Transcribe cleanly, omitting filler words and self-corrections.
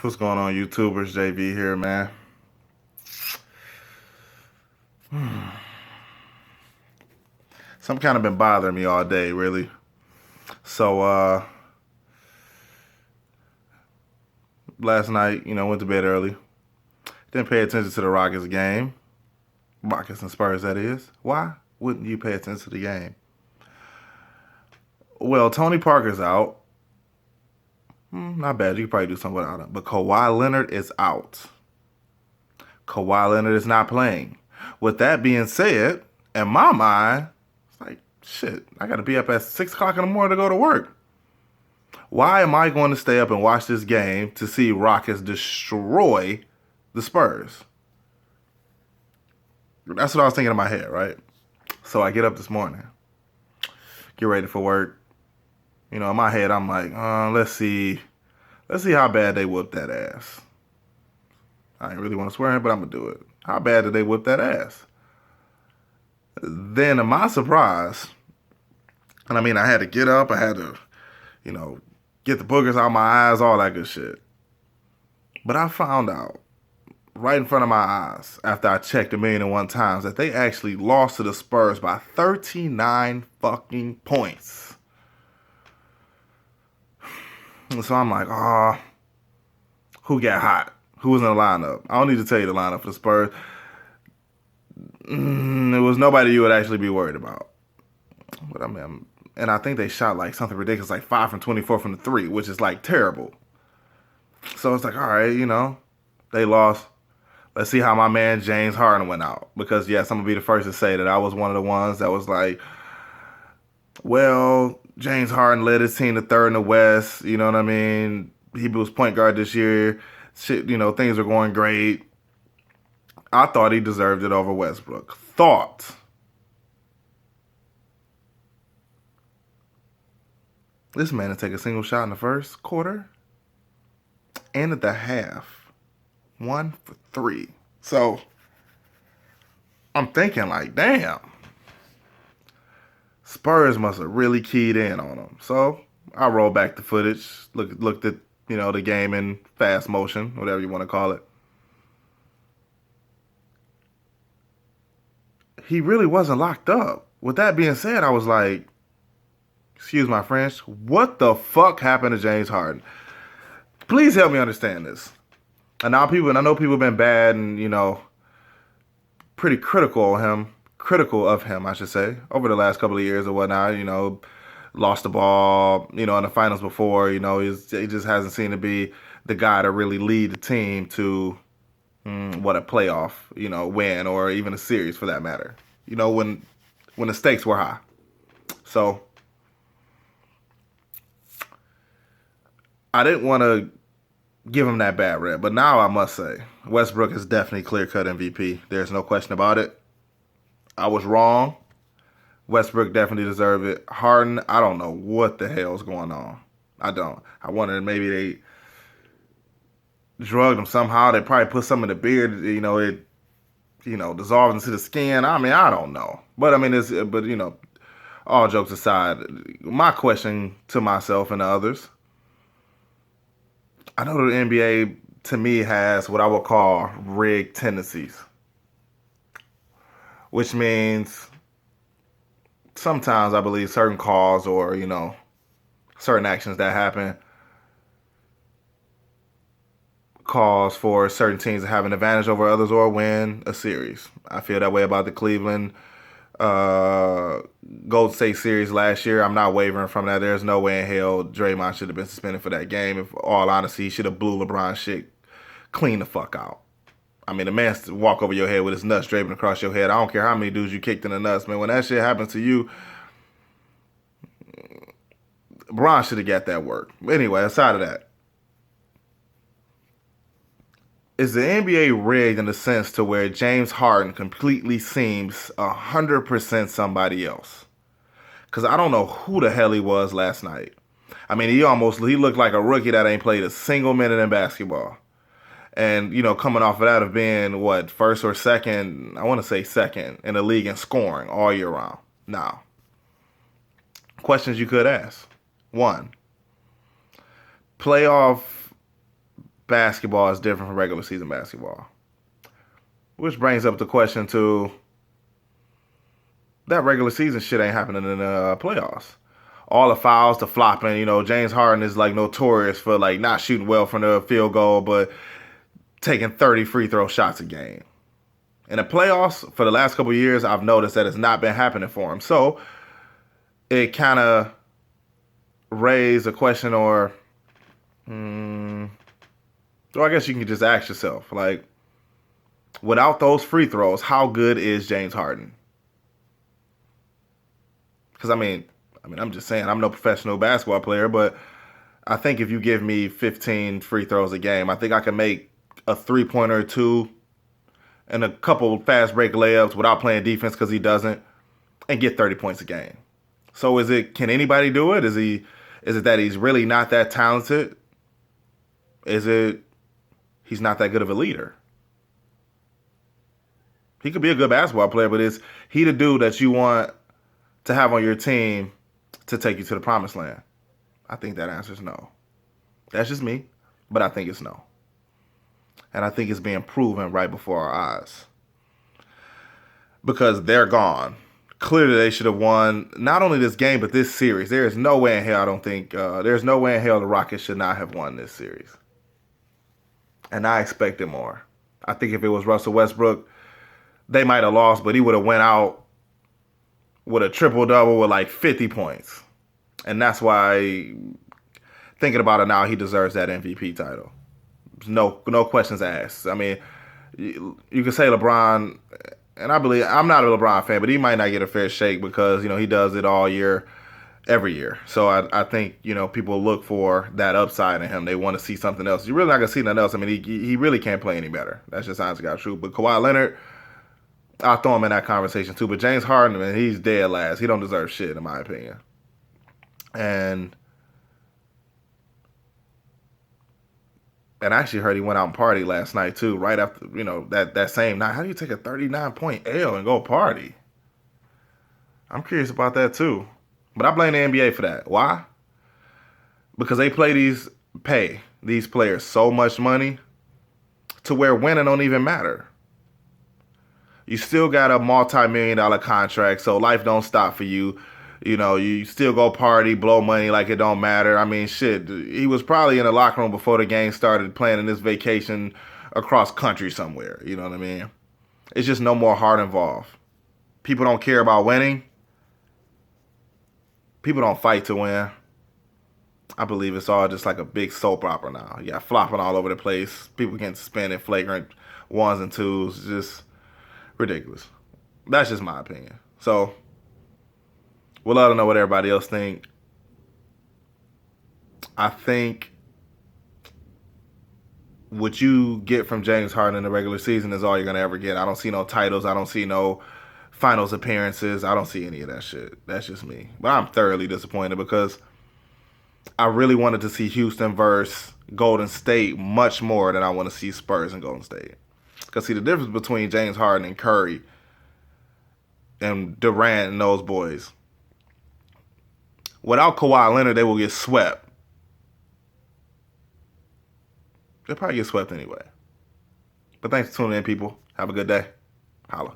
What's going on, YouTubers? JV here, man. Some kind of been bothering me all day, really. So, last night, went to bed early. Didn't pay attention to the Rockets game. Rockets and Spurs, that is. Why wouldn't you pay attention to the game? Well, Tony Parker's out. Not bad. You could probably do something without him. But Kawhi Leonard is out. Kawhi Leonard is not playing. With that being said, in my mind, it's like, shit, I got to be up at 6 o'clock in the morning to go to work. Why am I going to stay up and watch this game to see Rockets destroy the Spurs? That's what I was thinking in my head, right? So I get up this morning, get ready for work. In my head, I'm like, let's see how bad they whoop that ass. I ain't really want to swear, but I'm going to do it. How bad did they whip that ass? Then, to my surprise, and I had to get up, I had to, get the boogers out my eyes, all that good shit. But I found out right in front of my eyes, after I checked 1,000,001 times, that they actually lost to the Spurs by 39 fucking points. And so I'm like, who got hot? Who was in the lineup? I don't need to tell you the lineup for the Spurs. It was nobody you would actually be worried about. But and I think they shot like something ridiculous, like 5 from 24 from the 3, which is like terrible. So it's like, all right, they lost. Let's see how my man James Harden went out. Because, yes, I'm going to be the first to say that I was one of the ones that was like, well, James Harden led his team to third in the West. You know what I mean? He was point guard this year. Shit, things are going great. I thought he deserved it over Westbrook. This man didn't take a single shot in the first quarter. And at the half. 1 for 3. So, I'm thinking like, damn. Spurs must have really keyed in on him. So, I rolled back the footage. Looked at, the game in fast motion. Whatever you want to call it. He really wasn't locked up. With that being said, I was like, excuse my French, what the fuck happened to James Harden? Please help me understand this. And I know people have been bad and, pretty critical of him, I should say, over the last couple of years or whatnot, lost the ball, in the finals before, he just hasn't seemed to be the guy to really lead the team to a playoff, win, or even a series for that matter. When the stakes were high. So I didn't want to give him that bad rep, but now I must say Westbrook is definitely clear-cut MVP. There's no question about it. I was wrong. Westbrook definitely deserved it. Harden, I don't know what the hell's going on. I don't. I wonder maybe they drugged him somehow. They probably put some in the beard. It dissolves into the skin. I don't know. But all jokes aside, my question to myself and the others, I know the NBA to me has what I would call rigged tendencies, which means sometimes I believe certain calls or, certain actions that happen cause for certain teams to have an advantage over others or win a series. I feel that way about the Cleveland Golden State series last year. I'm not wavering from that. There's no way in hell Draymond should have been suspended for that game. If all honesty, he should have blew LeBron shit clean the fuck out. The man walk over your head with his nuts draping across your head. I don't care how many dudes you kicked in the nuts, man. When that shit happens to you, LeBron should have got that work. Anyway, aside of that, is the NBA rigged in the sense to where James Harden completely seems 100% somebody else? Because I don't know who the hell he was last night. He looked like a rookie that ain't played a single minute in basketball. And, coming off of that of being, first or second, I want to say second in the league in scoring all year round. Now, questions you could ask. 1, playoff basketball is different from regular season basketball. Which brings up the question to that regular season shit ain't happening in the playoffs. All the fouls, the flopping, James Harden is like notorious for like not shooting well from the field goal, but taking 30 free throw shots a game. In the playoffs, for the last couple of years, I've noticed that it's not been happening for him. So it kind of raised a question, or I guess you can just ask yourself, like, without those free throws, how good is James Harden? Because I'm just saying, I'm no professional basketball player, but I think if you give me 15 free throws a game, I think I can make a 3-pointer or two and a couple fast break layups without playing defense, because he doesn't, and get 30 points a game. So can anybody do it? Is it that he's really not that talented? Is it he's not that good of a leader? He could be a good basketball player, but is he the dude that you want to have on your team to take you to the promised land? I think that answer is no. That's just me, but I think it's no. And I think it's being proven right before our eyes. Because they're gone. Clearly they should have won not only this game, but this series. There is no way in hell, there's no way in hell the Rockets should not have won this series. And I expected more. I think if it was Russell Westbrook, they might have lost, but he would have went out with a triple-double with like 50 points. And that's why, thinking about it now, he deserves that MVP title. No questions asked. I mean, you can say LeBron, and I'm not a LeBron fan, but he might not get a fair shake because, he does it all year, every year. So I think, people look for that upside in him. They want to see something else. You're really not going to see nothing else. I mean, he really can't play any better. That's just honestly got true. But Kawhi Leonard, I'll throw him in that conversation too. But James Harden, man, he's dead last. He don't deserve shit, in my opinion. And I actually heard he went out and party last night too, right after, that same night. How do you take a 39-point L and go party? I'm curious about that too. But I blame the NBA for that. Why? Because they pay these players so much money to where winning don't even matter. You still got a multi-million-dollar contract, so life don't stop for you. You still go party, blow money like it don't matter. I mean, shit, he was probably in the locker room before the game started planning this vacation across country somewhere. You know what I mean? It's just no more heart involved. People don't care about winning. People don't fight to win. I believe it's all just like a big soap opera now. You got flopping all over the place. People getting suspended, flagrant ones and twos. Just ridiculous. That's just my opinion. So we'll let them know what everybody else think. I think what you get from James Harden in the regular season is all you're going to ever get. I don't see no titles. I don't see no finals appearances. I don't see any of that shit. That's just me. But I'm thoroughly disappointed because I really wanted to see Houston versus Golden State much more than I want to see Spurs and Golden State. Because see, the difference between James Harden and Curry and Durant and those boys, without Kawhi Leonard, they will get swept. They'll probably get swept anyway. But thanks for tuning in, people. Have a good day. Holla.